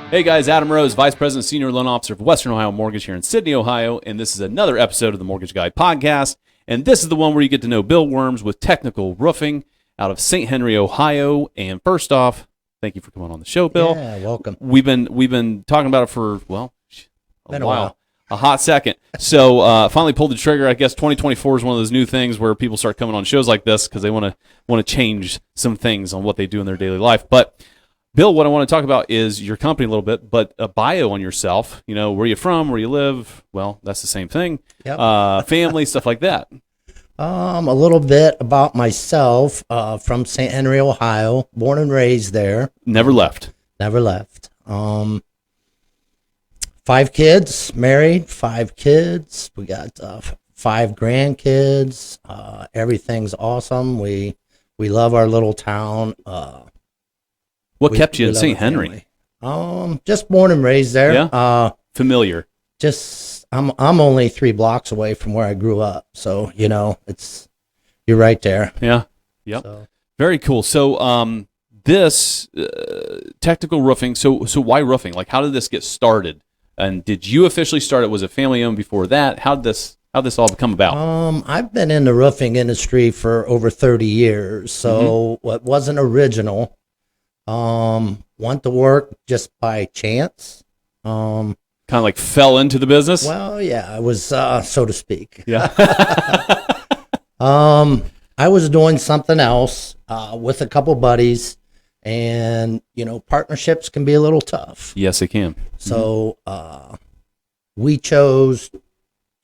Hey guys, Adam Rose, Vice President, Senior Loan Officer for Western Ohio Mortgage here in Sydney, Ohio, and this is another episode of the Mortgage Guy Podcast, and this is the one where you get to know Bill Worms with Technical Roofing out of St. Henry, Ohio. And first off, thank you for coming on the show, Bill. Yeah, welcome. We've been talking about it for, Been a while. A hot second. So finally pulled the trigger. I guess 2024 is one of those new things where people start coming on shows like this because they want to change some things on what they do in their daily life. But Bill, what I want to talk about is your company a little bit, but a bio on yourself. You know, where you from, where you live. Well, that's the same thing. Yep. Family, stuff like that. A little bit about myself. From St. Henry, Ohio, born and raised there. Never left. Never left. 5 kids, married, 5 kids. We got 5 grandkids. Everything's awesome. We love our little town. What kept you in St. Henry? Just born and raised there. Yeah. Familiar. I'm only 3 blocks away from where I grew up, so you're right there. Yeah. Yep. So. Very cool. So this technical roofing. So why roofing? Like, how did this get started? And did you officially start it? Was it family owned before that? How'd this all come about? I've been in the roofing industry for over 30 years, so What wasn't original. Went to work just by chance. Kind of like fell into the business? Well, yeah, I was, so to speak. Yeah. I was doing something else with a couple buddies, and, partnerships can be a little tough. Yes, it can. So we chose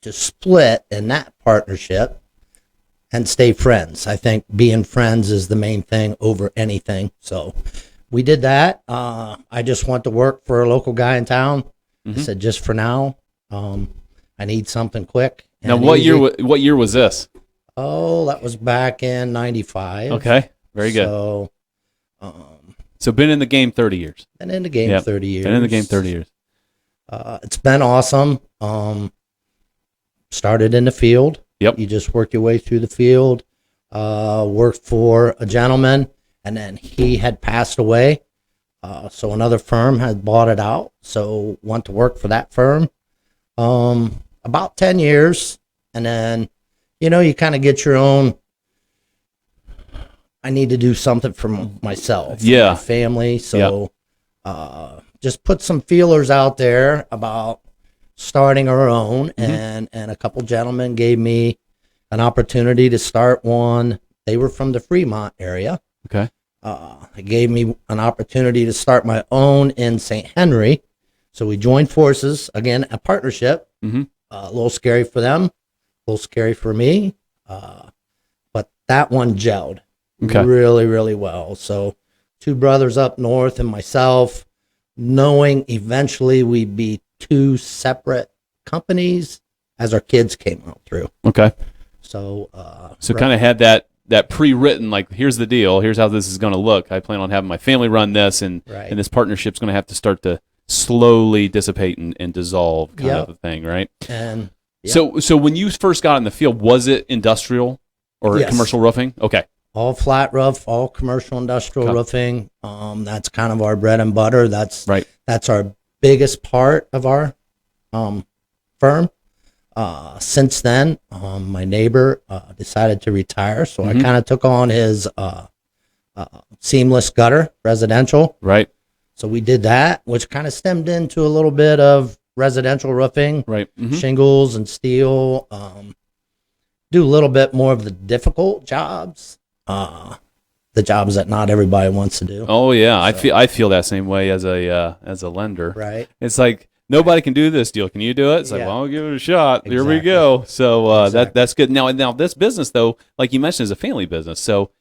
to split in that partnership and stay friends. I think being friends is the main thing over anything. So we did that. I just went to work for a local guy in town. I said, just for now, I need something quick. Now, what year was this? Oh, that was back in 95. Okay, very good. So been in the game 30 years. Been in the game 30 years. Been in the game 30 years. It's been awesome. Started in the field. Yep. You just work your way through the field. Worked for a gentleman, and then he had passed away. So another firm had bought it out. So went to work for that firm. About 10 years. And then, you kind of get your own, I need to do something for myself, for my family. So just put some feelers out there about starting our own. And a couple gentlemen gave me an opportunity to start one. They were from the Fremont area. Okay. It gave me an opportunity to start my own in St. Henry. So we joined forces, again, a partnership. A little scary for them, a little scary for me. But that one gelled really, really well. So 2 brothers up north and myself, knowing eventually we'd be 2 separate companies as our kids came out through. Okay. So kind of had that pre-written, like, here's the deal, here's how this is going to look. I plan on having my family run this, and this partnership's going to have to start to slowly dissipate and dissolve, kind of a thing, right? And so when you first got in the field, was it industrial or commercial roofing? Okay. All flat roof, all commercial industrial roofing. That's kind of our bread and butter. That's our biggest part of our firm. Since then, my neighbor decided to retire, so I kind of took on his seamless gutter residential. Right. So we did that, which kind of stemmed into a little bit of residential roofing, shingles and steel. Do a little bit more of the difficult jobs, the jobs that not everybody wants to do. Oh yeah, I feel that same way as a lender. Right. It's like, nobody can do this deal. Can you do it? It's like, well, I'll give it a shot. Exactly. Here we go. So that's good. Now this business, though, like you mentioned, is a family business. So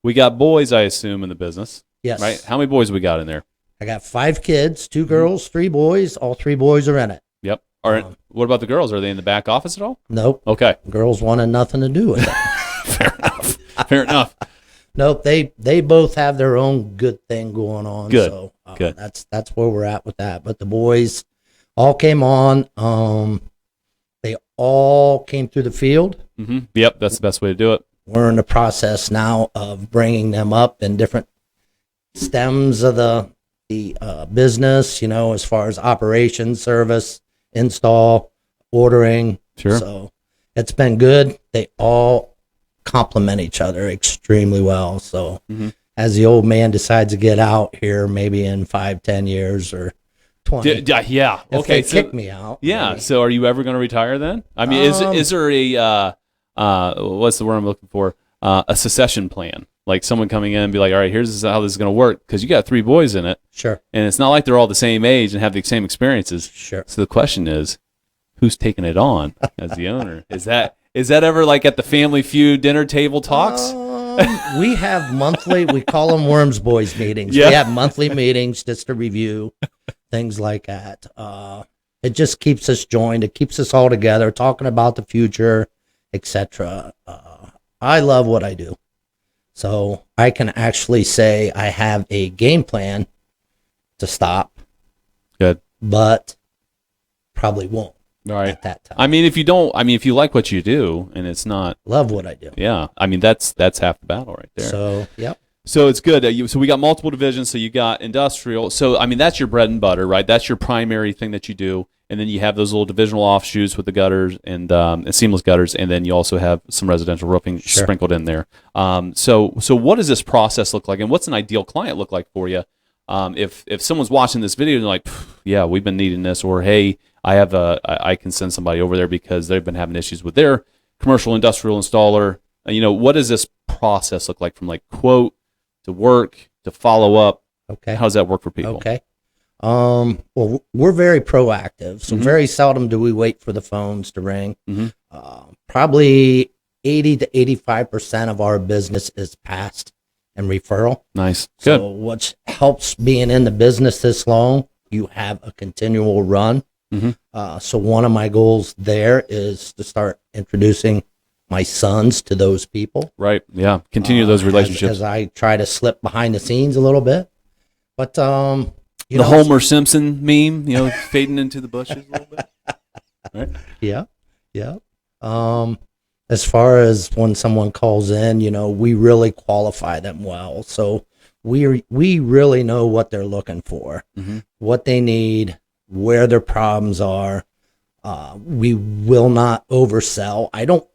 we got boys, I assume, in the business. Yes. Right? How many boys we got in there? I got 5 kids, 2 girls, 3 boys. All 3 boys are in it. Yep. All right. What about the girls? Are they in the back office at all? Nope. Okay. Girls wanted nothing to do with it. Fair enough. Fair enough. Nope. They both have their own good thing going on. Good. So good. That's where we're at with that. But the boys all came on. They all came through the field. Yep. That's the best way to do it. We're in the process now of bringing them up in different stems of the the business, as far as operations, service, install, ordering. Sure. So it's been good. They all complement each other extremely well. So as the old man decides to get out here, maybe in 5-10 years or 20. Yeah. If Okay. they kick me out. Yeah. Maybe. So are you ever going to retire then? I mean, is there a what's the word I'm looking for? A succession plan, like someone coming in and be like, all right, here's how this is going to work, because you got 3 boys in it. Sure. And it's not like they're all the same age and have the same experiences. Sure. So the question is, who's taking it on as the owner? Is that ever like at the Family Feud dinner table talks? We have monthly, we call them Worms Boys meetings. Yeah. We have monthly meetings just to review things like that. It just keeps us joined. It keeps us all together, talking about the future, etc. I love what I do. So I can actually say I have a game plan to stop. Good. But probably won't. All right. At that time. I mean, if you like what you do and it's not, Love what I do. yeah, I mean, that's half the battle right there. So, yep. So it's good. So we got multiple divisions. So you got industrial. So, I mean, that's your bread and butter, right? That's your primary thing that you do. And then you have those little divisional offshoots with the gutters and seamless gutters. And then you also have some residential roofing sprinkled in there. So what does this process look like? And what's an ideal client look like for you? If someone's watching this video and they're like, yeah, we've been needing this, or hey, I can send somebody over there because they've been having issues with their commercial industrial installer. What does this process look like from like quote to work to follow up? Okay. How does that work for people? Okay. Well, we're very proactive, so very seldom do we wait for the phones to ring. Probably 80 to 85% of our business is past and referral. Nice. Good. So what helps being in the business this long, you have a continual run. So one of my goals there is to start introducing my sons to those people. Right. Yeah. Continue those relationships. As I try to slip behind the scenes a little bit. But, the Homer Simpson meme, fading into the bushes a little bit. Right? Yeah. Yeah. As far as when someone calls in, we really qualify them well. So we really know what they're looking for, what they need, where their problems are. We will not oversell. I don't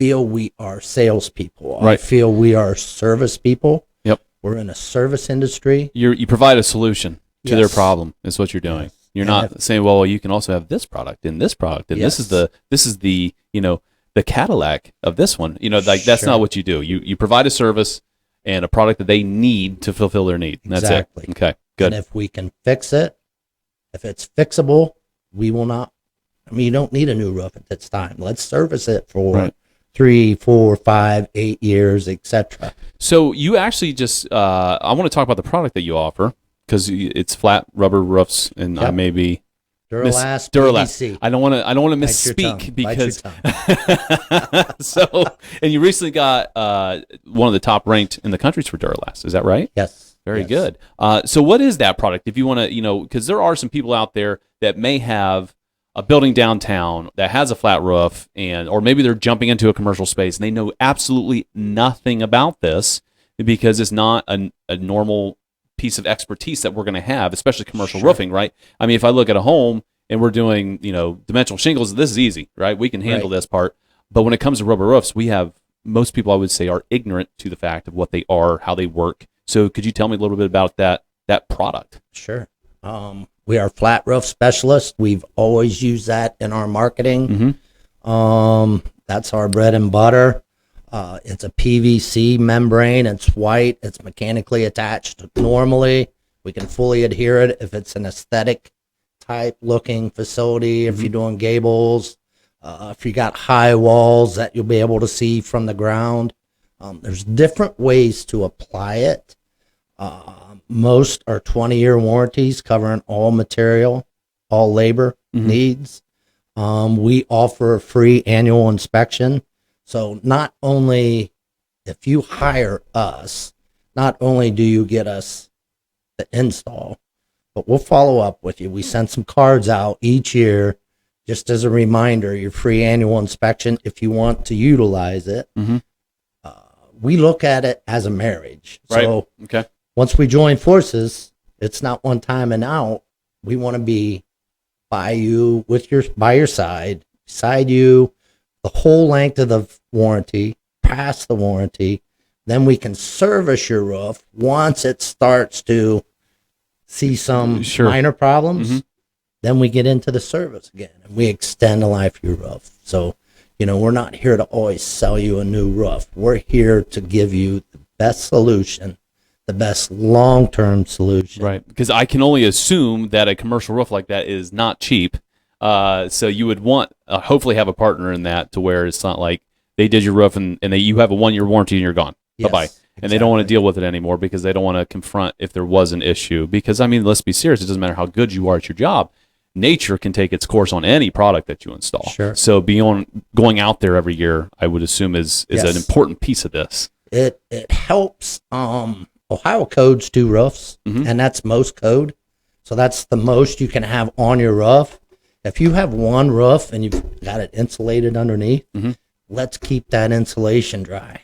feel we are salespeople. Right. I feel we are service people. Yep. We're in a service industry. You provide a solution to their problem. Is what you're doing. Yes. You're not saying, well, you can also have this product and this product, and this is the the Cadillac of this one. That's not what you do. You provide a service and a product that they need to fulfill their need. And that's Exactly. it. Okay. Good. And if we can fix it, if it's fixable, we will not. You don't need a new roof at this time. Let's service it for 3, 4, 5, 8 years, etc. So you actually just, I want to talk about the product that you offer, because it's flat rubber roofs, and I may be Duralast, Duralast. PVC. I don't want to misspeak because so. And you recently got one of the top ranked in the countries for Duralast. Is that right? Yes. Very good. So what is that product? If you want to, because there are some people out there that may have a building downtown that has a flat roof, or maybe they're jumping into a commercial space and they know absolutely nothing about this because it's not a normal piece of expertise that we're going to have, especially commercial roofing, right? I mean, if I look at a home and we're doing, dimensional shingles, this is easy, right? We can handle this part. But when it comes to rubber roofs, most people, I would say, are ignorant to the fact of what they are, how they work. So could you tell me a little bit about that product? Sure. We are flat roof specialists. We've always used that in our marketing. That's our bread and butter. It's a PVC membrane. It's white. It's mechanically attached normally. We can fully adhere it if it's an aesthetic type looking facility, if you're doing gables, if you got high walls that you'll be able to see from the ground. There's different ways to apply it. Most are 20-year warranties covering all material, all labor needs. We offer a free annual inspection. So not only if you hire us, not only do you get us the install, but we'll follow up with you. We send some cards out each year just as a reminder, your free annual inspection if you want to utilize it. We look at it as a marriage. Right. So okay. Once we join forces, It's not one time and out. We want to be by you by your side, beside you, the whole length of the warranty, past the warranty. Then we can service your roof once it starts to see some minor problems. Then we get into the service again and we extend the life of your roof. So, we're not here to always sell you a new roof. We're here to give you the best solution, the best long-term solution. Right. Because I can only assume that a commercial roof like that is not cheap. So you would want, hopefully have a partner in that to where it's not like they did your roof and you have a 1-year warranty and you're gone. Yes, bye-bye. And they don't want to deal with it anymore because they don't want to confront if there was an issue. Because, let's be serious. It doesn't matter how good you are at your job. Nature can take its course on any product that you install. Sure. So going out there every year, I would assume is an important piece of this. It helps. Ohio codes 2 roofs, and that's most code. So that's the most you can have on your roof. If you have 1 roof and you've got it insulated underneath, let's keep that insulation dry.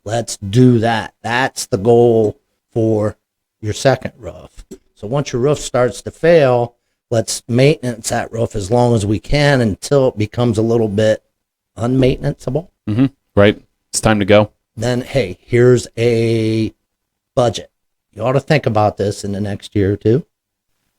Let's do that. That's the goal for your second roof. So once your roof starts to fail, let's maintenance that roof as long as we can until it becomes a little bit unmaintenanceable. Right. It's time to go. Then, hey, here's a budget. You ought to think about this in the next year or two.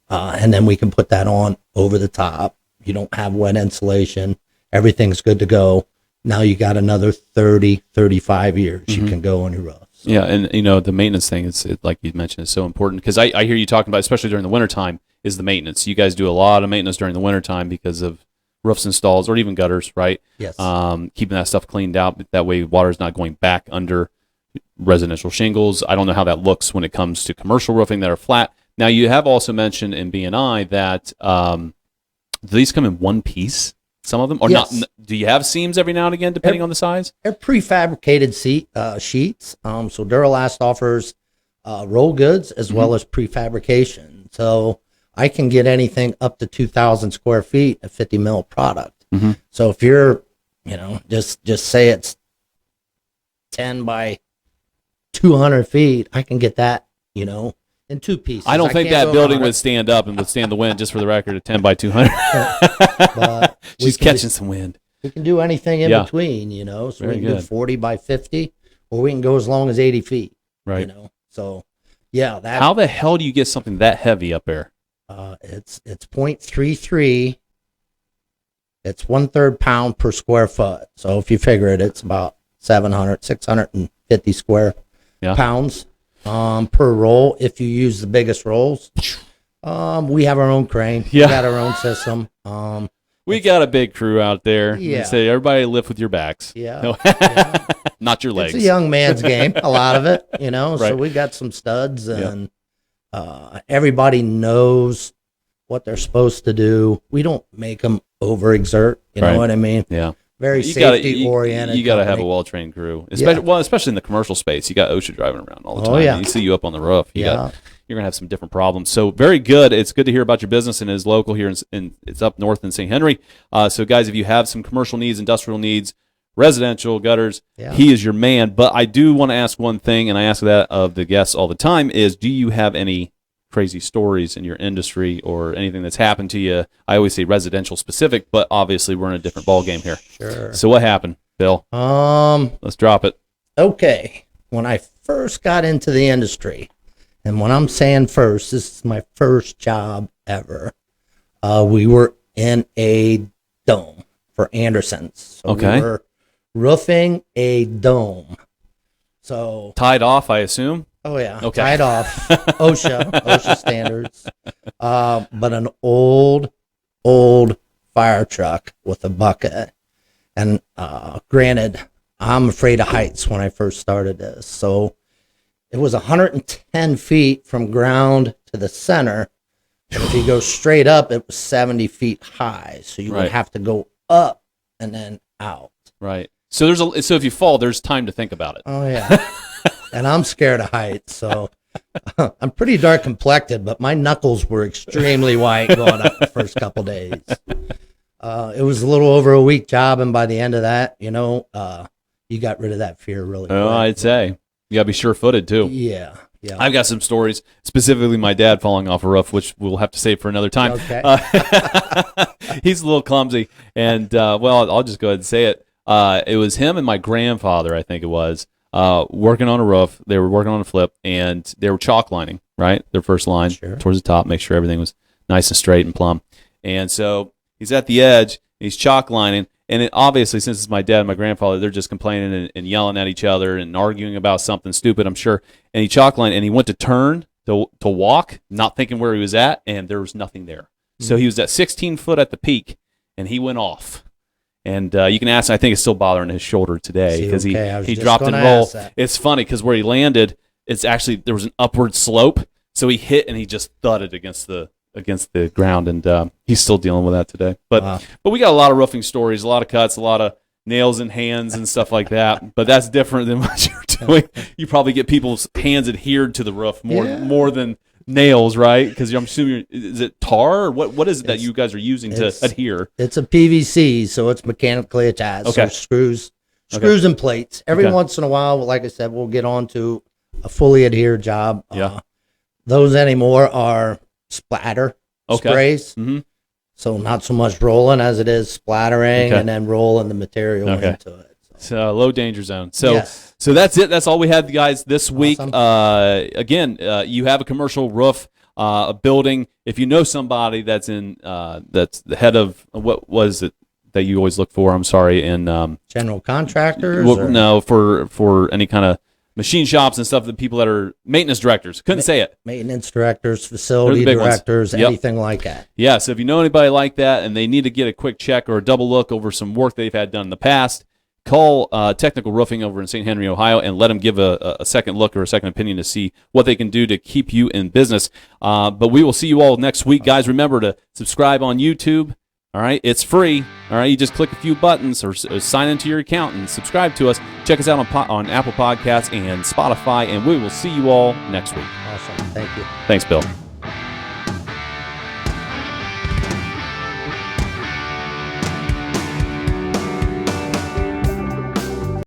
And then we can put that on over the top. You don't have wet insulation. Everything's good to go. Now you got another 30, 35 years you can go on your roof. So. Yeah, and the maintenance thing, it's like you mentioned, is so important because I hear you talking about, especially during the wintertime, is the maintenance. You guys do a lot of maintenance during the wintertime because of roofs installs or even gutters, right? Yes. Keeping that stuff cleaned out. That way water's not going back under residential shingles. I don't know how that looks when it comes to commercial roofing that are flat. Now, you have also mentioned in B&I that do these come in one piece? Some of them? Or yes. not? Do you have seams every now and again, depending on the size? They're prefabricated sheets. So Duralast offers roll goods as well as prefabrication. So I can get anything up to 2,000 square feet, a 50 mil product. So if you're, just say it's 10 by 200 feet, I can get that, in 2 pieces. I don't think that building would stand up and withstand the wind, just for the record, at 10 by 200. But She's catching some wind. We can do anything in between, so Very we can do 40 by 50, or we can go as long as 80 feet, right? So yeah. How the hell do you get something that heavy up there? It's 0.33. It's 1/3 pound per square foot. So if you figure it, it's about 650 square pounds per roll. If you use the biggest rolls, we have our own crane. We got our own system. We got a big crew out there. Yeah. Say everybody lift with your backs. Yeah. No. Not your legs. It's a young man's game, a lot of it, Right. So we got some studs and everybody knows what they're supposed to do. We don't make them overexert, you know what I mean? Yeah. Very safety oriented. You got to have a well-trained crew, especially in the commercial space. You got OSHA driving around all the time. Oh, yeah. You see you up on the roof. You're going to have some different problems. So very good. It's good to hear about your business, and it's local here, and it's up north in St. Henry. So guys, if you have some commercial needs, industrial needs, residential, gutters, he is your man. But I do want to ask one thing, and I ask that of the guests all the time, is do you have any crazy stories in your industry or anything that's happened to you? I always say residential specific, but obviously we're in a different ball game here. Sure. So what happened, Bill? Let's drop it. Okay. When I first got into the industry, and when I'm saying first, this is my first job ever. We were in a dome for Anderson's. So we were roofing a dome. So tied off, I assume. Oh yeah, tied off. OSHA standards. But an old fire truck with a bucket. And granted, I'm afraid of heights when I first started this. So it was 110 feet from ground to the center. And if you go straight up, it was 70 feet high. So you would have to go up and then out. Right. So so if you fall, there's time to think about it. Oh yeah. And I'm scared of heights, so I'm pretty dark complected, but my knuckles were extremely white going up the first couple days. It was a little over a week job, and by the end of that, you got rid of that fear really quick. I'd say. You got to be sure-footed, too. Yeah. Yeah. I've got some stories, specifically my dad falling off a roof, which we'll have to save for another time. Okay. He's a little clumsy, and I'll just go ahead and say it. It was him and my grandfather, I think it was, working on a roof. They were working on a flip, and they were chalk lining, right? Their first line towards the top, make sure everything was nice and straight and plumb. And so he's at the edge, and he's chalk lining. And obviously, since it's my dad and my grandfather, they're just complaining and yelling at each other and arguing about something stupid, I'm sure. And he chalk lined, and he went to turn to walk, not thinking where he was at, and there was nothing there. Mm-hmm. So he was at 16 foot at the peak, and he went off. And you can ask, I think it's still bothering his shoulder today because he dropped and rolled. It's funny because where he landed, it's actually, there was an upward slope. So he hit and he just thudded against the ground, and he's still dealing with that today. But we got a lot of roofing stories, a lot of cuts, a lot of nails in hands and stuff like that. But that's different than what you're doing. You probably get people's hands adhered to the roof more than nails, right? Because I'm assuming, is it tar or what is it that you guys are using to adhere? It's a PVC, so it's mechanically attached. Okay. So screws and plates. Every once in a while, like I said, we'll get on to a fully adhered job. Yeah. Those anymore are splatter sprays. Mm-hmm. So not so much rolling as it is splattering and then rolling the material into it. So low danger zone. So that's it. That's all we had, guys, this week. Awesome. Again, you have a commercial roof, a building. If you know somebody that's that's the head of, what was it that you always look for? I'm sorry, in general contractors. No, for any kind of machine shops and stuff, the people that are maintenance directors. Couldn't say it. Maintenance directors, facility directors, anything like that. Yeah, so if you know anybody like that and they need to get a quick check or a double look over some work they've had done in the past, call Technical Roofing over in St. Henry, Ohio, and let them give a second look or a second opinion to see what they can do to keep you in business. But we will see you all next week. Guys, remember to subscribe on YouTube. All right, it's free. All right, you just click a few buttons or sign into your account and subscribe to us. Check us out on Apple Podcasts and Spotify, and we will see you all next week. Awesome. Thank you. Thanks, Bill.